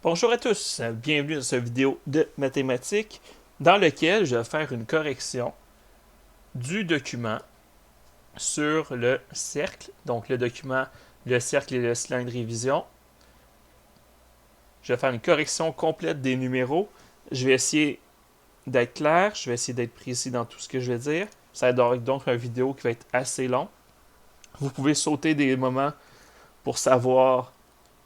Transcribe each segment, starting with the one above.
Bonjour à tous, bienvenue dans cette vidéo de mathématiques dans laquelle je vais faire une correction du document sur le cercle. Donc le document, le cercle et le cylindre révision. Je vais faire une correction complète des numéros. Je vais essayer d'être clair, je vais essayer d'être précis dans tout ce que je vais dire. Ça va être donc une vidéo qui va être assez long. Vous pouvez sauter des moments pour savoir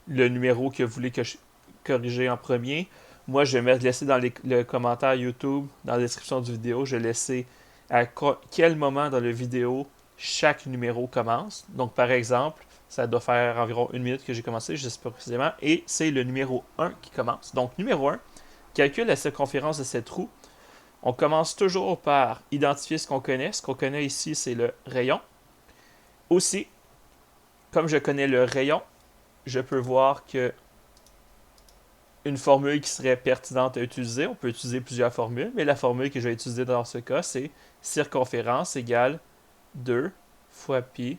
le numéro que vous voulez que je corrige en premier. Moi, je vais laisser dans le commentaire YouTube, dans la description du vidéo, je vais laisser à quel moment dans la vidéo chaque numéro commence. Donc, par exemple, ça doit faire environ une minute que j'ai commencé, je ne sais pas précisément, et c'est le numéro 1 qui commence. Donc, numéro 1, calcule la circonférence de cette roue. On commence toujours par identifier ce qu'on connaît. Ce qu'on connaît ici, c'est le rayon. Aussi, comme je connais le rayon, je peux voir que une formule qui serait pertinente à utiliser. On peut utiliser plusieurs formules, mais la formule que je vais utiliser dans ce cas, c'est circonférence égale 2 fois pi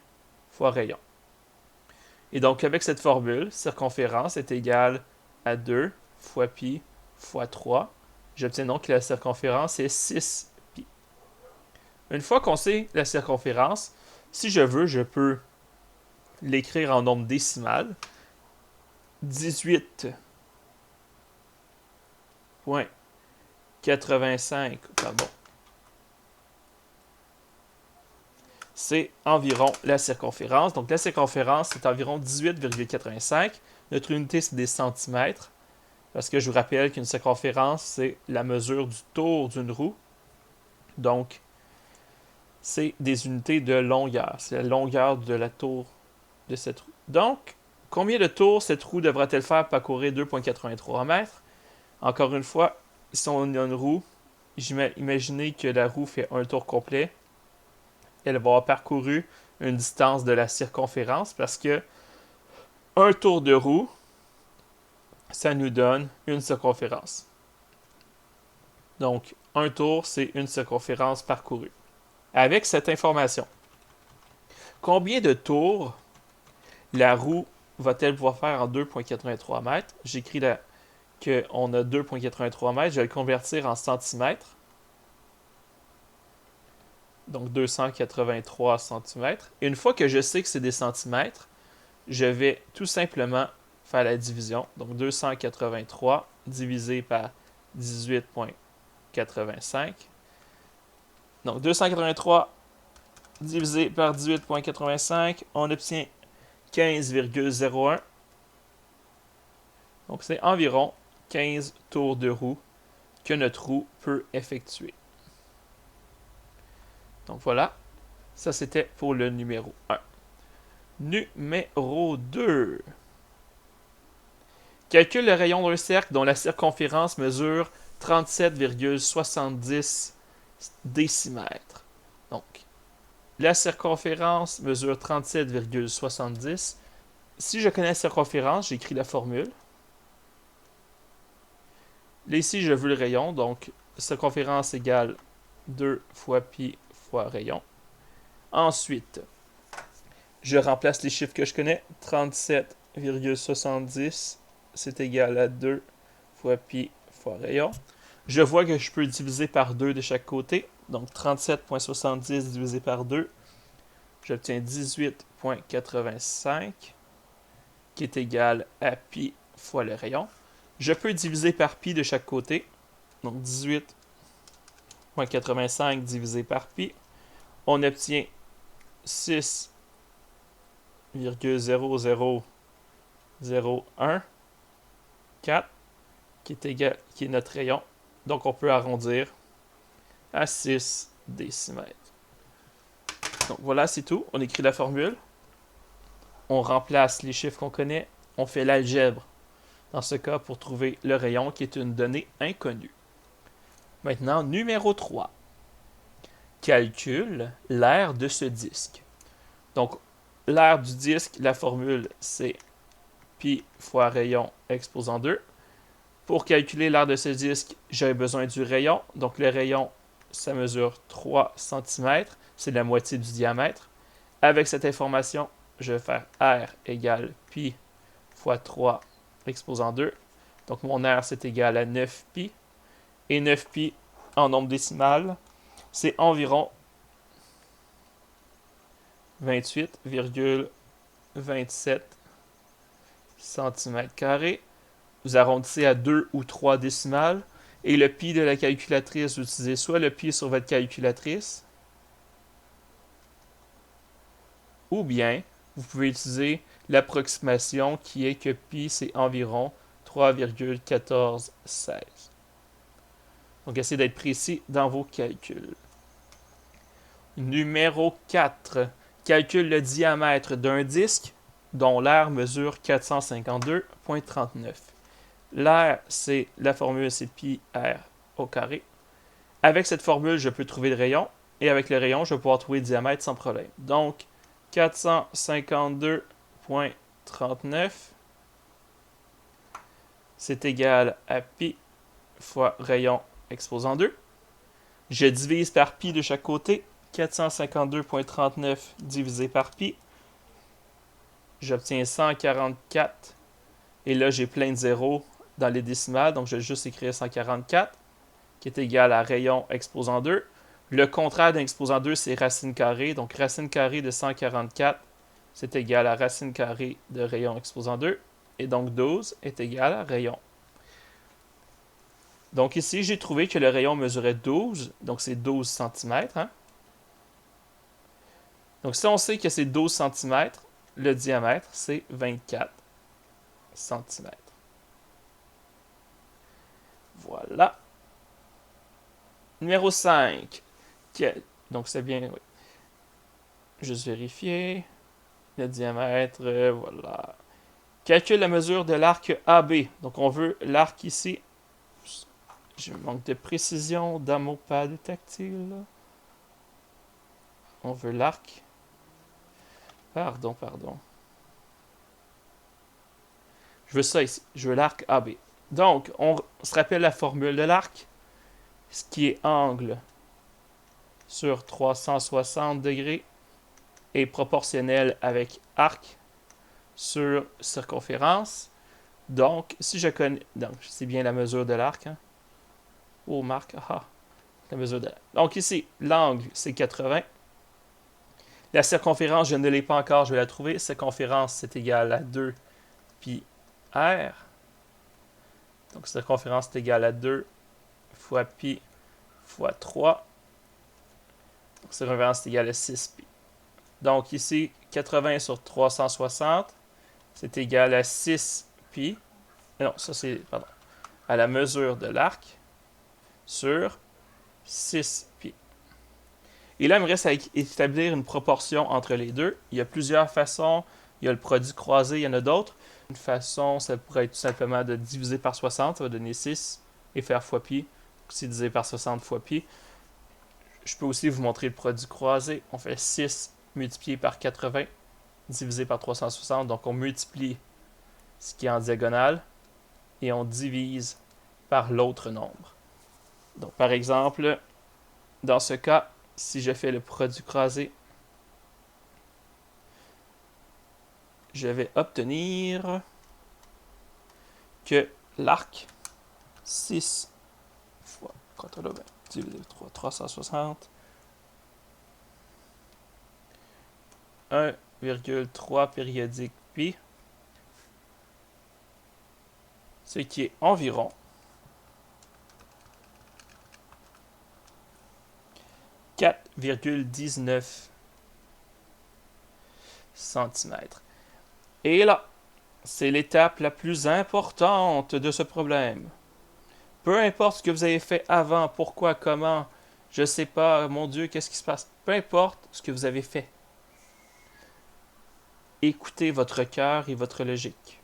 fois rayon. Et donc, avec cette formule, circonférence est égale à 2 fois pi fois 3. J'obtiens donc que la circonférence est 6 pi. Une fois qu'on sait la circonférence, si je veux, je peux l'écrire en nombre décimal. 18,85, pardon, c'est environ la circonférence. Donc la circonférence, c'est environ 18,85. Notre unité, c'est des centimètres. Parce que je vous rappelle qu'une circonférence, c'est la mesure du tour d'une roue. Donc, c'est des unités de longueur. C'est la longueur de la tour de cette roue. Donc, combien de tours cette roue devra-t-elle faire pour parcourir 2,83 mètres? Encore une fois, si on a une roue, imaginez que la roue fait un tour complet. Elle va avoir parcouru une distance de la circonférence parce que un tour de roue, ça nous donne une circonférence. Donc, un tour, c'est une circonférence parcourue. Avec cette information, combien de tours la roue va-t-elle pouvoir faire en 2,83 mètres? J'écris là qu'on a 2,83 mètres. Je vais le convertir en centimètres. Donc 283 centimètres. Et une fois que je sais que c'est des centimètres, je vais tout simplement faire la division. Donc 283 divisé par 18,85. Donc 283 divisé par 18,85, on obtient 15,01. Donc c'est environ 15 tours de roue que notre roue peut effectuer. Donc voilà, ça c'était pour le numéro 1. Numéro 2. Calcule le rayon d'un cercle dont la circonférence mesure 37,70 décimètres. Donc, la circonférence mesure 37,70. Si je connais la circonférence, j'écris la formule. Là, ici, je veux le rayon, donc circonférence égale 2 fois pi fois rayon. Ensuite, je remplace les chiffres que je connais. 37,70, c'est égal à 2 fois pi fois rayon. Je vois que je peux diviser par 2 de chaque côté. Donc 37,70 divisé par 2, j'obtiens 18,85 qui est égal à pi fois le rayon. Je peux diviser par pi de chaque côté. Donc 18,85 divisé par pi. On obtient 6,00014 qui est notre rayon. Donc on peut arrondir à 6 décimètres. Donc voilà, c'est tout. On écrit la formule. On remplace les chiffres qu'on connaît. On fait l'algèbre dans ce cas pour trouver le rayon qui est une donnée inconnue. Maintenant, numéro 3. Calcule l'aire de ce disque. Donc, l'aire du disque, la formule, c'est pi fois rayon exposant 2. Pour calculer l'aire de ce disque, j'avais besoin du rayon. Donc, le rayon, ça mesure 3 cm. C'est la moitié du diamètre. Avec cette information, je vais faire R égale pi fois 3 exposant 2. Donc mon R, c'est égal à 9pi. Et 9pi en nombre décimal, c'est environ 28,27 cm². Vous arrondissez à 2 ou 3 décimales. Et le pi de la calculatrice, vous utilisez soit le pi sur votre calculatrice, ou bien vous pouvez utiliser l'approximation qui est que pi, c'est environ 3,1416. Donc, essayez d'être précis dans vos calculs. Numéro 4. Calcule le diamètre d'un disque dont l'aire mesure 452,39. L'aire, c'est la formule, c'est pi r au carré. Avec cette formule, je peux trouver le rayon. Et avec le rayon, je vais pouvoir trouver le diamètre sans problème. Donc, 452,39, c'est égal à pi fois rayon exposant 2. Je divise par pi de chaque côté. 452,39 divisé par pi. J'obtiens 144. Et là, j'ai plein de zéros dans les décimales. Donc, je vais juste écrire 144, qui est égal à rayon exposant 2. Le contraire d'un exposant 2, c'est racine carrée. Donc, racine carrée de 144, c'est égal à racine carrée de rayon exposant 2. Et donc, 12 est égal à rayon. Donc, ici, j'ai trouvé que le rayon mesurait 12. Donc, c'est 12 cm. Hein? Donc, si on sait que c'est 12 cm, le diamètre, c'est 24 cm. Voilà. Numéro 5. Donc, c'est bien, oui. Juste vérifier. Le diamètre, voilà. Calcule la mesure de l'arc AB. Donc, on veut l'arc ici. Je manque de précision dans mon pad tactile. On veut l'arc. Pardon. Je veux ça ici. Je veux l'arc AB. Donc, on se rappelle la formule de l'arc. Ce qui est angle sur 360 degrés est proportionnel avec arc sur circonférence. Donc, si je connais... Donc, c'est bien la mesure de l'arc. Hein? Oh, Marc. Ah, la mesure de l'arc. Donc, ici, l'angle, c'est 80. La circonférence, je ne l'ai pas encore, je vais la trouver. Circonférence, c'est égal à 2 pi r. Donc, circonférence, c'est égal à 2 fois pi fois 3. Donc, circonférence, c'est égal à 6 pi. Donc, ici, 80 sur 360, c'est égal à 6 pi. Non, ça c'est, pardon, à la mesure de l'arc sur 6 pi. Et là, il me reste à établir une proportion entre les deux. Il y a plusieurs façons. Il y a le produit croisé, il y en a d'autres. Une façon, ça pourrait être tout simplement de diviser par 60, ça va donner 6, et faire fois pi. Si divisé par 60 fois pi. Je peux aussi vous montrer le produit croisé. On fait 6 multiplié par 80, divisé par 360. Donc, on multiplie ce qui est en diagonale, et on divise par l'autre nombre. Donc, par exemple, dans ce cas, si je fais le produit croisé, je vais obtenir que l'arc 6 fois 80 divisé par 360, 1,3 périodique pi, ce qui est environ 4,19 cm. Et là, c'est l'étape la plus importante de ce problème. Peu importe ce que vous avez fait avant, pourquoi, comment, je sais pas, mon Dieu, qu'est-ce qui se passe. Peu importe ce que vous avez fait. Écoutez votre cœur et votre logique.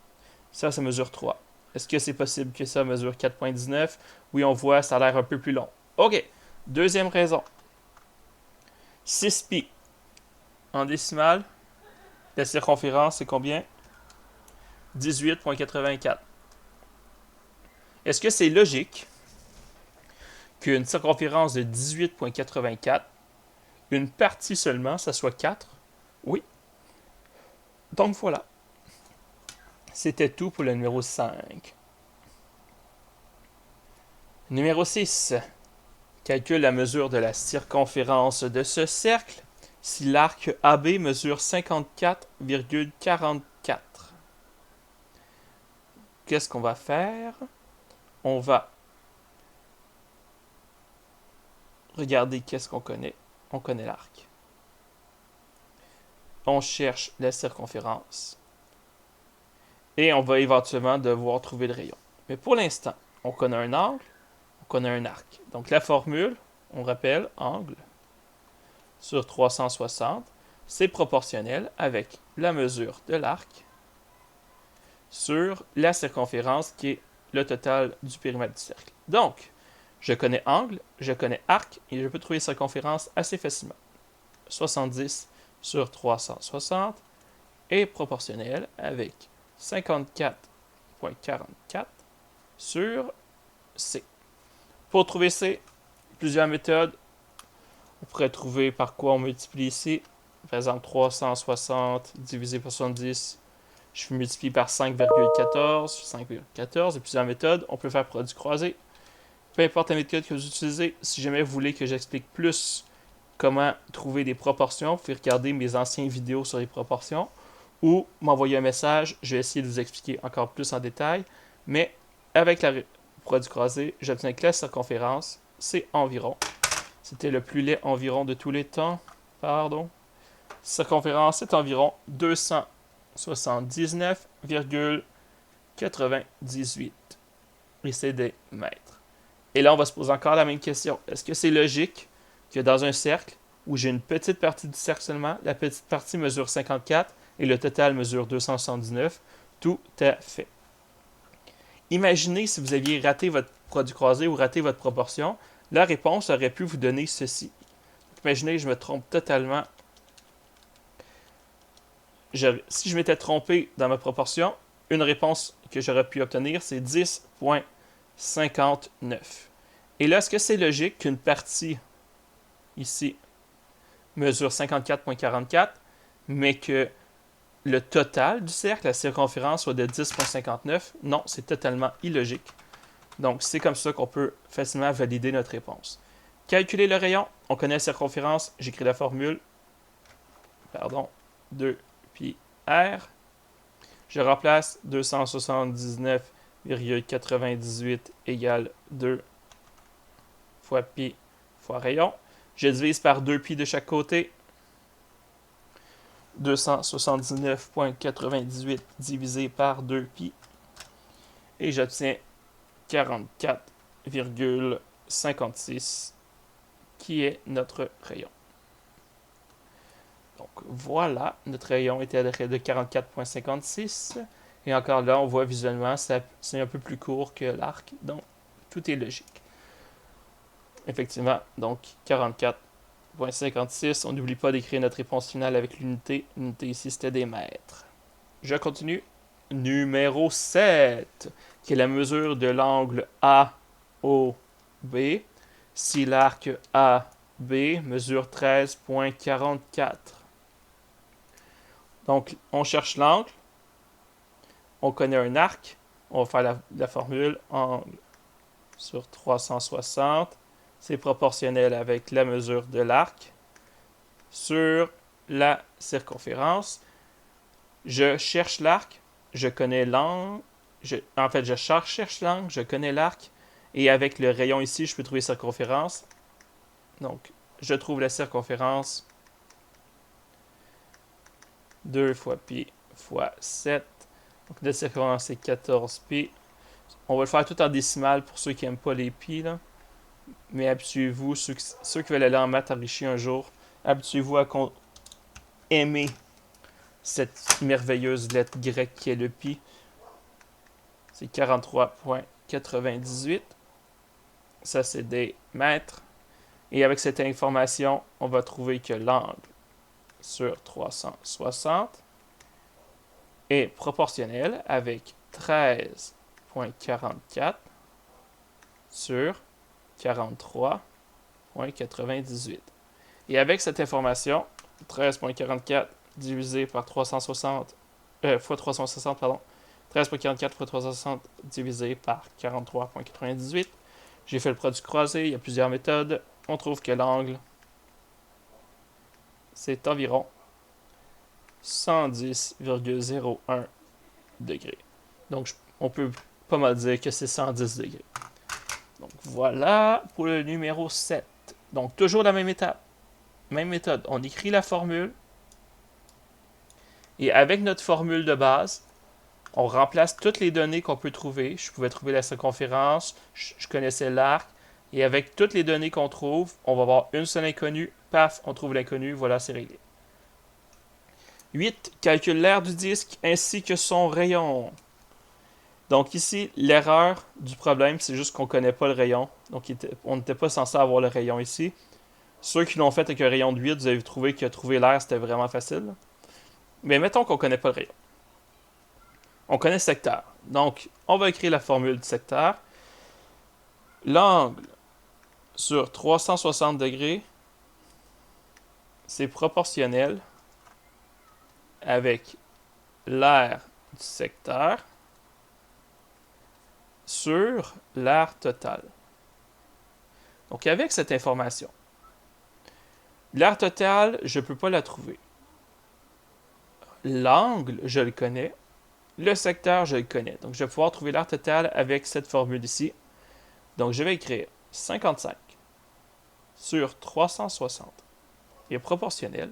Ça mesure 3. Est-ce que c'est possible que ça mesure 4,19? Oui, on voit, ça a l'air un peu plus long. OK. Deuxième raison. 6 pi en décimale. La circonférence, c'est combien? 18,84. Est-ce que c'est logique qu'une circonférence de 18,84, une partie seulement, ça soit 4? Oui. Donc voilà. C'était tout pour le numéro 5. Numéro 6. Calcule la mesure de la circonférence de ce cercle si l'arc AB mesure 54,44. Qu'est-ce qu'on va faire? On va regarder qu'est-ce qu'on connaît. On connaît l'arc. On cherche la circonférence. Et on va éventuellement devoir trouver le rayon. Mais pour l'instant, on connaît un angle, on connaît un arc. Donc la formule, on rappelle, angle sur 360, c'est proportionnel avec la mesure de l'arc sur la circonférence qui est le total du périmètre du cercle. Donc, je connais angle, je connais arc et je peux trouver circonférence assez facilement. 70 sur 360 est proportionnel avec 54,44 sur C. Pour trouver C, plusieurs méthodes. On pourrait trouver par quoi on multiplie ici. Par exemple, 360 divisé par 70, je multiplie par 5,14. 5,14, il y a plusieurs méthodes. On peut faire produit croisé. Peu importe la méthode que vous utilisez, si jamais vous voulez que j'explique plus comment trouver des proportions, vous pouvez regarder mes anciennes vidéos sur les proportions ou m'envoyer un message, je vais essayer de vous expliquer encore plus en détail. Mais avec le produit croisé, j'obtiens que la circonférence, c'est environ. C'était le plus laid environ de tous les temps. Pardon. Circonférence, c'est environ 279,98. Et c'est des mètres. Et là, on va se poser encore la même question. Est-ce que c'est logique que dans un cercle où j'ai une petite partie du cercle seulement, la petite partie mesure 54 et le total mesure 279? Tout à fait. Imaginez si vous aviez raté votre produit croisé ou raté votre proportion, la réponse aurait pu vous donner ceci. Imaginez que je me trompe totalement. Si je m'étais trompé dans ma proportion, une réponse que j'aurais pu obtenir, c'est 10,59. Et là, est-ce que c'est logique qu'une partie, ici, mesure 54,44, mais que le total du cercle, la circonférence, soit de 10,59? Non, c'est totalement illogique. Donc, c'est comme ça qu'on peut facilement valider notre réponse. Calculer le rayon, on connaît la circonférence, j'écris la formule, 2 pi r. Je remplace 279,98 égale 2 fois pi fois rayon. Je divise par 2 pi de chaque côté. 279,98 divisé par 2 pi. Et j'obtiens 44,56 qui est notre rayon. Donc voilà, notre rayon était de 44,56. Et encore là, on voit visuellement, c'est un peu plus court que l'arc. Donc tout est logique. Effectivement, donc 44,56. On n'oublie pas d'écrire notre réponse finale avec l'unité. L'unité ici, c'était des mètres. Je continue. Numéro 7, qui est la mesure de l'angle AOB si l'arc AB mesure 13,44. Donc, on cherche l'angle, on connaît un arc, on va faire la formule angle sur 360, c'est proportionnel avec la mesure de l'arc sur la circonférence. Je cherche l'arc, je connais l'angle, je cherche l'angle, je connais l'arc, et avec le rayon ici, je peux trouver la circonférence. Donc, je trouve la circonférence 2 fois pi fois 7. Donc, la circonférence, c'est 14 pi. On va le faire tout en décimale pour ceux qui n'aiment pas les pi, là. Mais habituez-vous, ceux qui veulent aller en maths enrichi un jour, habituez-vous à aimer cette merveilleuse lettre grecque qui est le pi. C'est 43,98. Ça, c'est des mètres. Et avec cette information, on va trouver que l'angle sur 360 est proportionnel avec 13,44 sur 43,98. Et avec cette information, 13,44 divisé par 360 fois 360, pardon, 13,44 fois 360 divisé par 43,98, J'ai fait le produit croisé, il y a plusieurs méthodes. On trouve que l'angle, c'est environ 110,01 degrés. Donc, on peut pas mal dire que c'est 110 degrés. Donc, voilà pour le numéro 7. Donc, toujours la même étape. Même méthode. On écrit la formule. Et avec notre formule de base, on remplace toutes les données qu'on peut trouver. Je pouvais trouver la circonférence, je connaissais l'arc. Et avec toutes les données qu'on trouve, on va avoir une seule inconnue. Paf, on trouve l'inconnu. Voilà, c'est réglé. 8. Calcule l'aire du disque ainsi que son rayon. Donc ici, l'erreur du problème, c'est juste qu'on ne connaît pas le rayon. Donc on n'était pas censé avoir le rayon ici. Ceux qui l'ont fait avec un rayon de 8, vous avez trouvé que trouver l'aire, c'était vraiment facile. Mais mettons qu'on ne connaît pas le rayon. On connaît le secteur. Donc, on va écrire la formule du secteur. L'angle sur 360 degrés, c'est proportionnel avec l'aire du secteur sur l'aire totale. Donc, avec cette information, l'aire totale, je ne peux pas la trouver. L'angle, je le connais. Le secteur, je le connais. Donc, je vais pouvoir trouver l'aire totale avec cette formule ici. Donc, je vais écrire 55 sur 360 est proportionnel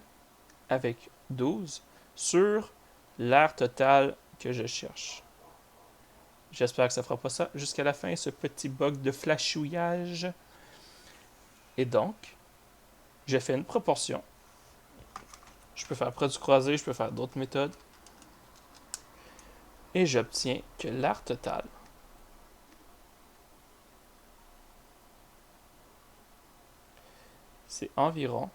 avec 12 sur l'aire totale que je cherche. J'espère que ça ne fera pas ça jusqu'à la fin, ce petit bug de flashouillage. Et donc, j'ai fait une proportion. Je peux faire produit croisé, je peux faire d'autres méthodes. Et j'obtiens que l'aire totale c'est environ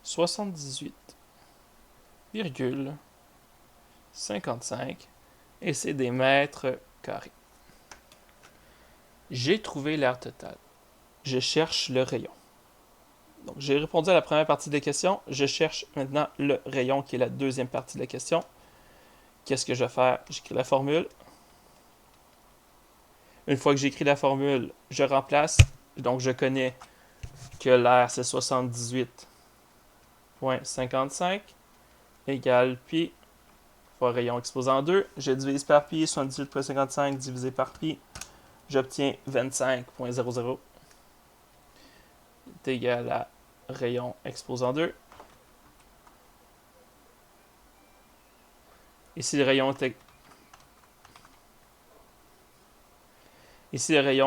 78,55 et c'est des mètres carrés. J'ai trouvé l'aire totale. Je cherche le rayon. Donc, j'ai répondu à la première partie de la question. Je cherche maintenant le rayon qui est la deuxième partie de la question. Qu'est-ce que je vais faire? J'écris la formule. Une fois que j'écris la formule, je remplace. Donc, je connais que l'aire, c'est 78,55 égale pi fois rayon exposé en 2. Je divise par pi, 78,55 divisé par pi. J'obtiens 25,00 est égal à rayon exposé en 2. Ici, le rayon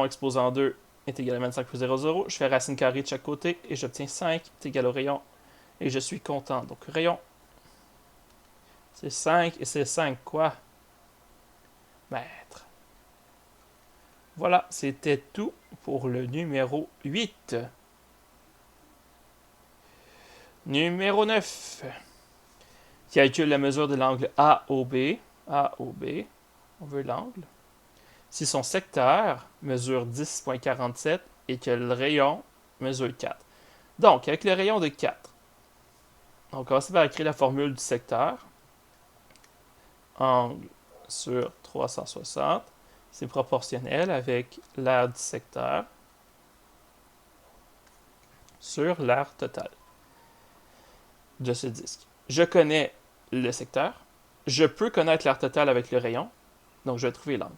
exposé en 2 est égal à 25,00. Je fais racine carrée de chaque côté et j'obtiens 5 est égal au rayon. Et je suis content. Donc, rayon, c'est 5 et c'est 5 quoi? Mètres. Voilà, c'était tout pour le numéro 8. Numéro 9. Calcule la mesure de l'angle AOB. AOB, on veut l'angle. Si son secteur mesure 10,47 et que le rayon mesure 4. Donc, avec le rayon de 4, on va commencer par écrire la formule du secteur. Angle sur 360, c'est proportionnel avec l'aire du secteur sur l'aire totale de ce disque. Je connais le secteur. Je peux connaître l'aire totale avec le rayon. Donc, je vais trouver l'angle.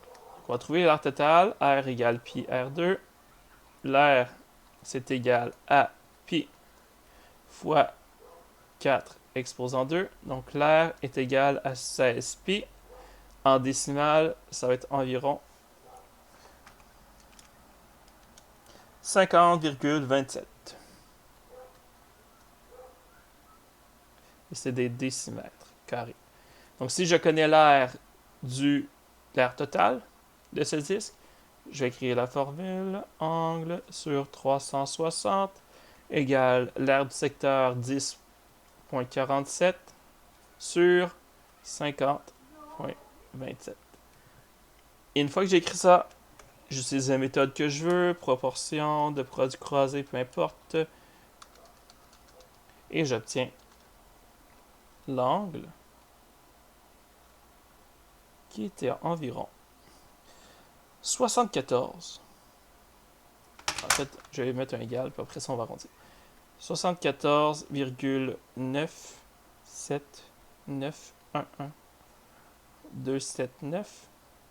On va trouver l'aire totale. R égale pi R2. L'aire, c'est égal à pi fois 4 exposant 2. Donc, l'aire est égal à 16 pi. En décimale, ça va être environ 50,27. Et c'est des décimètres carrés. Donc, si je connais l'aire totale de ce disque, je vais écrire la formule angle sur 360 égale l'aire du secteur 10,47 sur 50,27. Et une fois que j'ai écrit ça, j'utilise la méthode que je veux, proportion, de produit croisé, peu importe. Et j'obtiens l'angle qui était à environ 74,5 En fait, je vais mettre un égal, puis après ça, on va arrondir. 74,97911,279,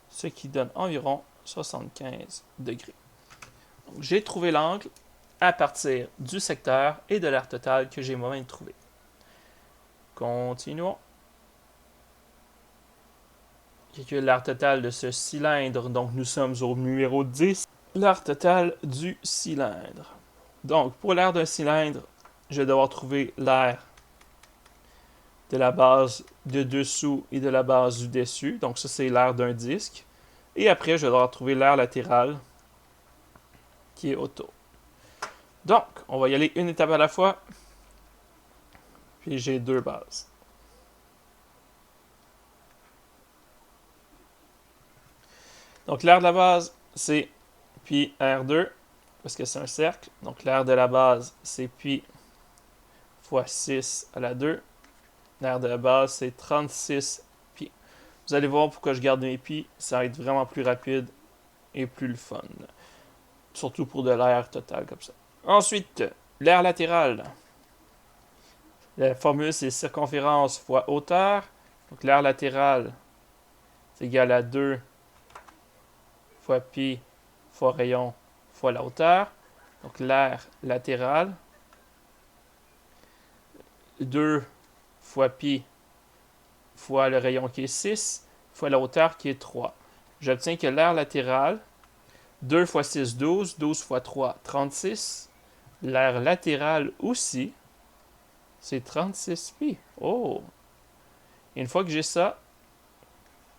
ce qui donne environ 75 degrés. J'ai trouvé l'angle à partir du secteur et de l'aire totale que j'ai moi-même trouvé. Continuons. Calcule l'aire totale de ce cylindre, donc nous sommes au numéro 10. L'aire totale du cylindre. Donc, pour l'aire d'un cylindre, je vais devoir trouver l'aire de la base de dessous et de la base du dessus. Donc, ça, c'est l'aire d'un disque. Et après, je vais devoir trouver l'aire latérale qui est autour. Donc, on va y aller une étape à la fois. Puis, j'ai deux bases. Donc, l'aire de la base, c'est pi R2, parce que c'est un cercle. Donc, l'aire de la base, c'est pi fois 6 à la 2. L'aire de la base, c'est 36 pi. Vous allez voir pourquoi je garde mes pi. Ça va être vraiment plus rapide et plus le fun. Surtout pour de l'aire totale comme ça. Ensuite, l'aire latérale. La formule, c'est circonférence fois hauteur. Donc, l'aire latérale, c'est égal à 2 fois pi fois rayon fois la hauteur. Donc, l'aire latérale, 2 fois pi fois le rayon qui est 6 fois la hauteur qui est 3. J'obtiens que l'aire latérale, 2 fois 6, 12, 12 fois 3, 36. L'aire latérale aussi, c'est 36 pi. Oh! Et une fois que j'ai ça,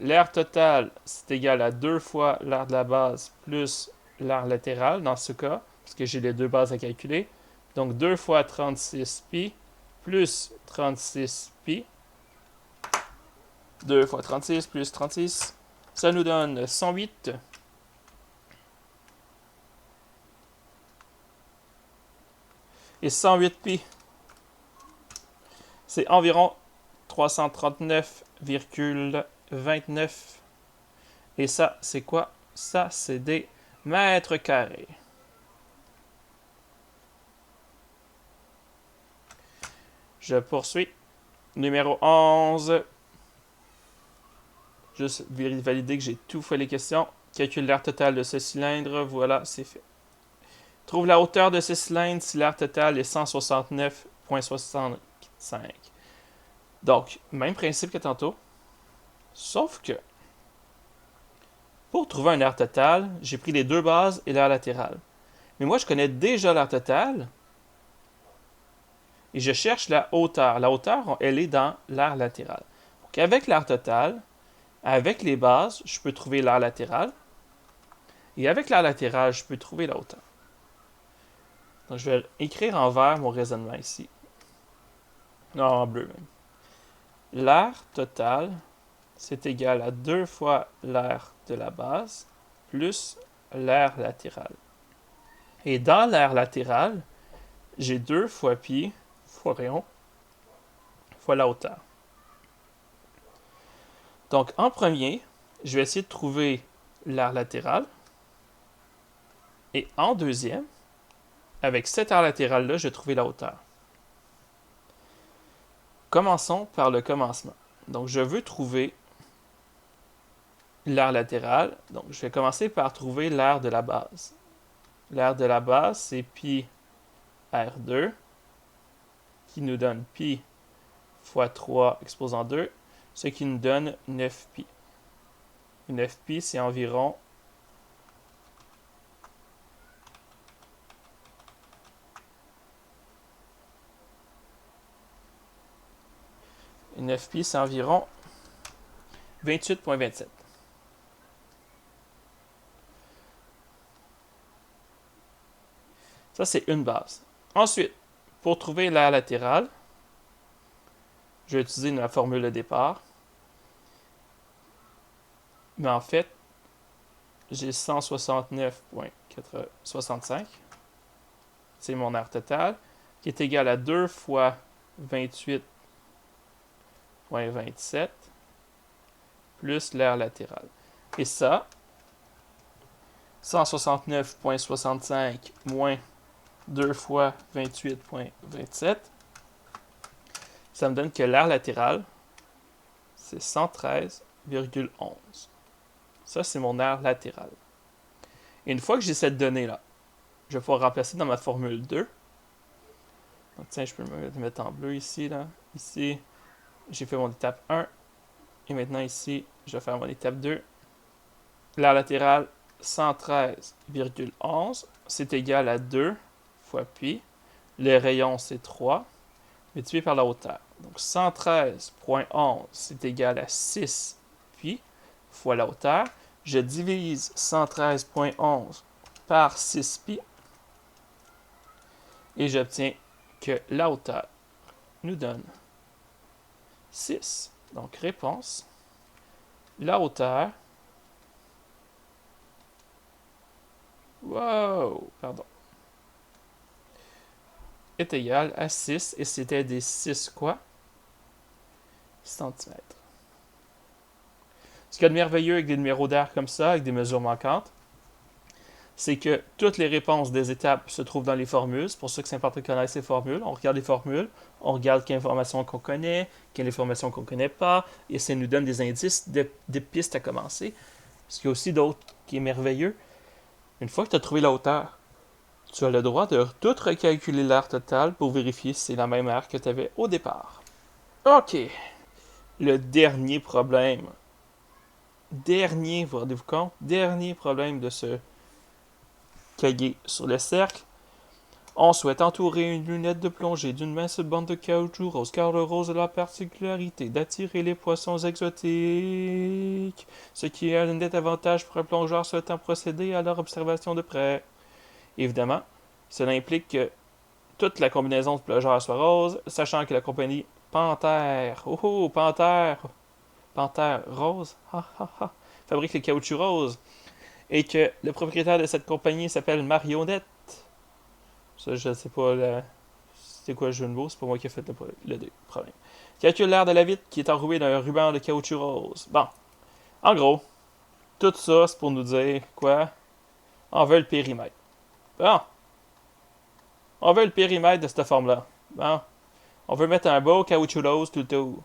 l'aire totale, c'est égal à 2 fois l'aire de la base plus l'aire latérale, dans ce cas, parce que j'ai les deux bases à calculer. Donc 2 fois 36 pi plus 36 pi. 2 fois 36 plus 36, ça nous donne 108. Et 108 pi, c'est environ 339,29. Et ça, c'est quoi? Ça, c'est des mètres carrés. Je poursuis. Numéro 11. Juste valider que j'ai tout fait les questions. Calcule l'aire totale de ce cylindre. Voilà, c'est fait. Trouve la hauteur de ce cylindre si l'aire totale est 169,65. Donc, même principe que tantôt. Sauf que, pour trouver un aire totale, j'ai pris les deux bases et l'aire latérale. Mais moi, je connais déjà l'aire totale. Et je cherche la hauteur. La hauteur, elle est dans l'aire latérale. Donc, avec l'aire totale, avec les bases, je peux trouver l'aire latérale. Et avec l'aire latérale, je peux trouver la hauteur. Donc, je vais écrire en vert mon raisonnement ici. Non, en bleu même. L'aire totale, c'est égal à 2 fois l'aire de la base plus l'aire latérale. Et dans l'aire latérale, j'ai 2 fois pi fois rayon fois la hauteur. Donc, en premier, je vais essayer de trouver l'aire latérale. Et en deuxième, avec cette aire latérale-là, je vais trouver la hauteur. Commençons par le commencement. Donc, je veux trouver l'aire latérale. Donc, je vais commencer par trouver l'aire de la base. L'aire de la base, c'est pi R2, qui nous donne pi fois 3 exposant 2, ce qui nous donne 9 pi. 9 pi, c'est environ 28,27. Ça, c'est une base. Ensuite, pour trouver l'aire latérale, je vais utiliser la formule de départ. Mais en fait, j'ai 169,65. C'est mon aire totale, qui est égal à 2 fois 28,27 plus l'aire latérale. Et ça, 169,65 moins 2 fois 28,27. Ça me donne que l'aire latérale, c'est 113,11. Ça, c'est mon aire latérale. Et une fois que j'ai cette donnée-là, je vais pouvoir remplacer dans ma formule 2. Donc, tiens, je peux me mettre en bleu ici, là. Ici, j'ai fait mon étape 1. Et maintenant, ici, je vais faire mon étape 2. L'aire latérale, 113,11. C'est égal à 2 fois pi. Le rayon, c'est 3, multiplié par la hauteur. Donc, 113,11, c'est égal à 6 pi fois la hauteur. Je divise 113,11 par 6 pi. Et j'obtiens que la hauteur nous donne 6. Donc, réponse, la hauteur, est égale à 6. Et c'était des 6 quoi? Centimètres. Ce qu'il y a de merveilleux avec des numéros d'air comme ça, avec des mesures manquantes, c'est que toutes les réponses des étapes se trouvent dans les formules. C'est pour ça que c'est important de connaître ces formules. On regarde les formules, on regarde quelle information qu'on connaît, quelle information qu'on ne connaît pas, et ça nous donne des indices, des pistes à commencer. Ce qu'il y a aussi d'autre qui est merveilleux, une fois que tu as trouvé la hauteur, tu as le droit de tout recalculer l'aire totale pour vérifier si c'est la même aire que tu avais au départ. OK. Le dernier problème. Vous rendez-vous compte? Dernier problème de ce cahier sur le cercle. On souhaite entourer une lunette de plongée d'une mince bande de caoutchouc rose, car le rose a la particularité d'attirer les poissons exotiques, ce qui est un net avantage pour un plongeur souhaitant procéder à leur observation de près. Évidemment, cela implique que toute la combinaison de plongeurs soit rose, sachant que la compagnie Panthère, Panthère rose, fabrique les caoutchoucs roses, et que le propriétaire de cette compagnie s'appelle Marionnette. Ça, je ne sais pas c'est quoi le jeu de mots, c'est pas moi qui ai fait le problème. Calcule l'aire de la vitre qui est enroulée d'un ruban de caoutchouc rose. Bon, en gros, tout ça, c'est pour nous dire quoi? On veut le périmètre. Bon, on veut le périmètre de cette forme-là. Bon, on veut mettre un beau caoutchouc rose tout le tour.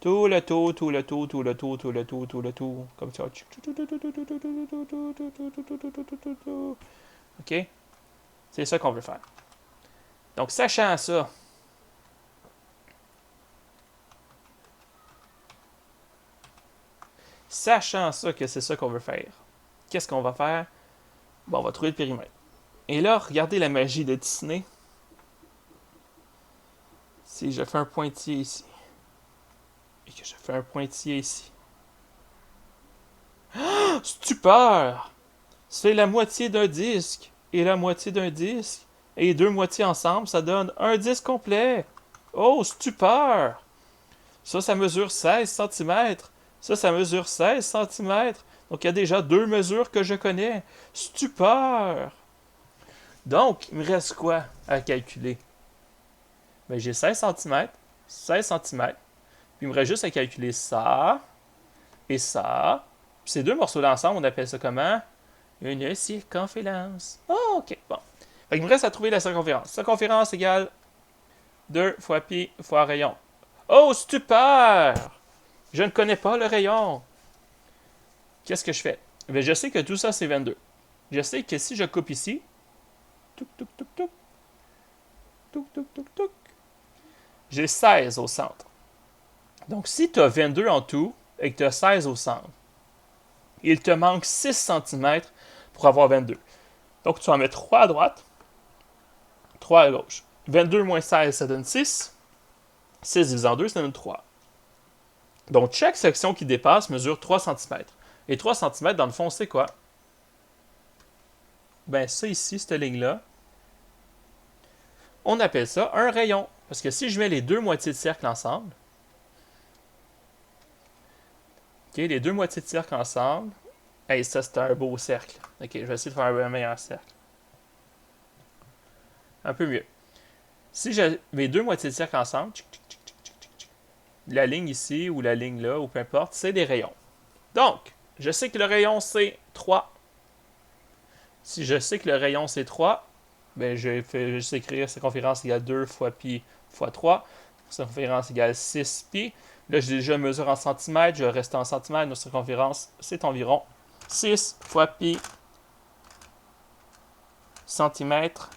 Tout le tour. Comme ça. OK? C'est ça qu'on veut faire. Donc, sachant ça, que c'est ça qu'on veut faire, qu'est-ce qu'on va faire? Bon, on va trouver le périmètre. Et là, regardez la magie de Disney. Si je fais un pointillé ici, et que je fais un pointillé ici. Stupeur! C'est la moitié d'un disque, et la moitié d'un disque, et les deux moitiés ensemble, ça donne un disque complet. Oh, stupeur! Ça mesure 16 cm. Ça mesure 16 cm. Donc, il y a déjà deux mesures que je connais. Stupeur! Donc, il me reste quoi à calculer? Ben, j'ai 16 cm, 16 cm, puis il me reste juste à calculer ça et ça. Puis ces deux morceaux-là ensemble, on appelle ça comment? Une circonférence. Oh, OK, bon. Fait qu'il me reste à trouver la circonférence. Circonférence égale 2 fois pi fois rayon. Oh, stupeur! Je ne connais pas le rayon. Qu'est-ce que je fais? Ben, je sais que tout ça, c'est 22. Je sais que si je coupe ici, j'ai 16 au centre. Donc, si tu as 22 en tout et que tu as 16 au centre, il te manque 6 cm pour avoir 22. Donc, tu en mets 3 à droite, 3 à gauche. 22 moins 16, ça donne 6. 6 divisé en 2, ça donne 3. Donc, chaque section qui dépasse mesure 3 cm. Et 3 cm, dans le fond, c'est quoi? Ben, ça ici, cette ligne-là, on appelle ça un rayon. Parce que si je mets les deux moitiés de cercle ensemble, OK, les deux moitiés de cercle ensemble, hey, ça, c'est un beau cercle. OK, je vais essayer de faire un meilleur cercle. Un peu mieux. Si j'ai mes deux moitiés de cercle ensemble, la ligne ici ou la ligne là, ou peu importe, c'est des rayons. Donc, je sais que le rayon, c'est 3. Si je sais que le rayon c'est 3, ben je fais juste écrire circonférence égale 2 fois pi fois 3. Circonférence égale 6 pi. Là, j'ai déjà mesure en centimètres, je vais rester en centimètres. Notre circonférence, c'est environ 6 fois pi centimètres.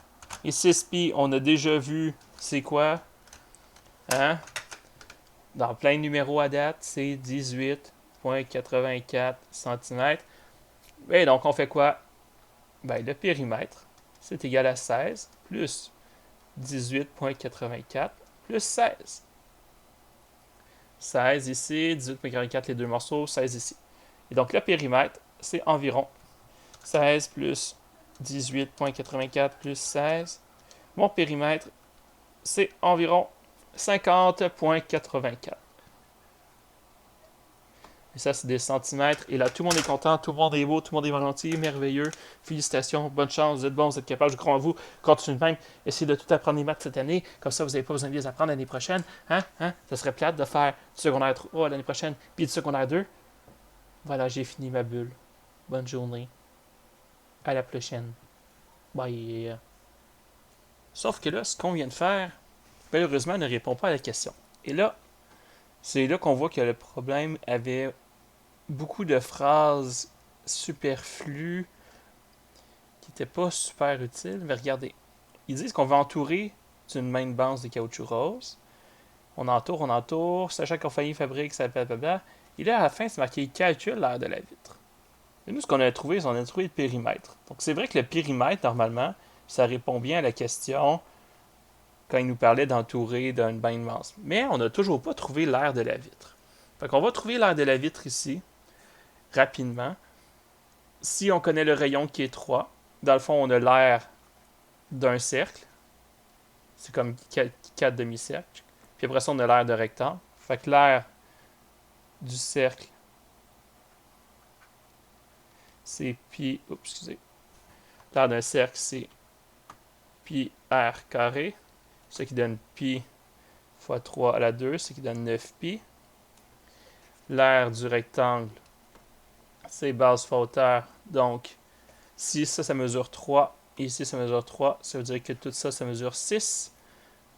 Et 6 pi, on a déjà vu, c'est quoi? Hein? Dans plein de numéros à date, c'est 18,84 cm. Et donc, on fait quoi? Ben, le périmètre, c'est égal à 16 plus 18,84 plus 16. 16 ici, 18,44 les deux morceaux, 16 ici. Et donc, le périmètre, c'est environ 16 plus 18,84 plus 16. Mon périmètre, c'est environ 50,84. Et ça, c'est des centimètres. Et là, tout le monde est content, tout le monde est beau, tout le monde est gentil, merveilleux. Félicitations, bonne chance, vous êtes bons, vous êtes capables, je crois en vous. Continuez de même. Essayez de tout apprendre les maths cette année. Comme ça, vous n'avez pas besoin de les apprendre l'année prochaine. Ça serait plate de faire du secondaire 3 l'année prochaine, puis du secondaire 2. Voilà, j'ai fini ma bulle. Bonne journée. À la prochaine. Bye. Sauf que là, ce qu'on vient de faire, malheureusement, ne répond pas à la question. Et là, c'est là qu'on voit que le problème avait beaucoup de phrases superflues qui n'étaient pas super utiles. Mais regardez, ils disent qu'on va entourer d'une main de base de caoutchouc rose. On entoure, sachant qu'on fabrique, ça blablabla. Et là, à la fin, c'est marqué calcule l'aire de la vitre. Et nous, ce qu'on a trouvé, c'est qu'on a trouvé le périmètre. Donc, c'est vrai que le périmètre, normalement, ça répond bien à la question quand il nous parlait d'entourer d'une main de base. Mais on n'a toujours pas trouvé l'aire de la vitre. Fait qu'on va trouver l'aire de la vitre ici, rapidement. Si on connaît le rayon qui est 3, dans le fond, on a l'aire d'un cercle. C'est comme 4 demi-cercles. Puis après ça, on a l'aire de rectangle. Fait que l'aire du cercle, c'est pi... Oups, excusez. L'aire d'un cercle, c'est pi r carré. Ce qui donne pi fois 3 à la 2, ce qui donne 9 pi. L'aire du rectangle, c'est base fois hauteur. Donc, si ça mesure 3, et ici, ça mesure 3, ça veut dire que tout ça, ça mesure 6.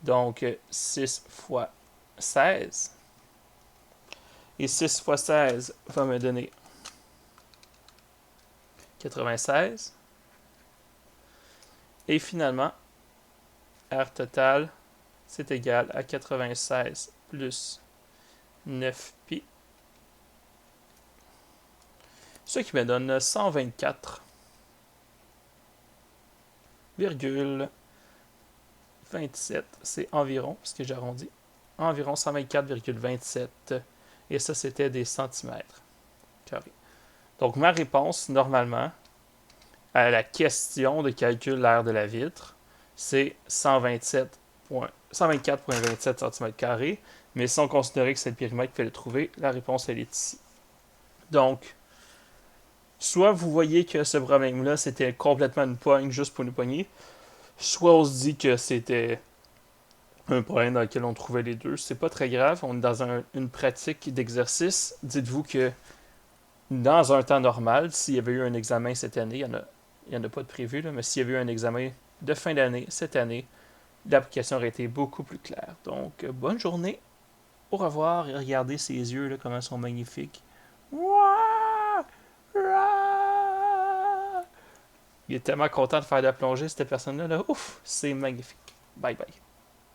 Donc, 6 fois 16. Et 6 fois 16 va me donner 96. Et finalement, R total, c'est égal à 96 plus 9 pi. Ce qui me donne 124,27. C'est environ, parce que j'arrondis, environ 124,27. Et ça, c'était des centimètres carrés. Donc, ma réponse, normalement, à la question de calcul l'aire de la vitre, c'est 124,27 cm². Mais si on considérait que c'est le périmètre qu'il fallait trouver, la réponse, elle est ici. Donc, soit vous voyez que ce problème-là, c'était complètement une pogne juste pour nous pogner, soit on se dit que c'était un problème dans lequel on trouvait les deux. C'est pas très grave, on est dans une pratique d'exercice. Dites-vous que dans un temps normal, s'il y avait eu un examen cette année, il n'y en a pas de prévu, là, mais s'il y avait eu un examen de fin d'année cette année, l'application aurait été beaucoup plus claire. Donc, bonne journée, au revoir, et regardez ses yeux, là, comment ils sont magnifiques. Il est tellement content de faire de la plongée, cette personne-là. Là. Ouf, c'est magnifique. Bye bye.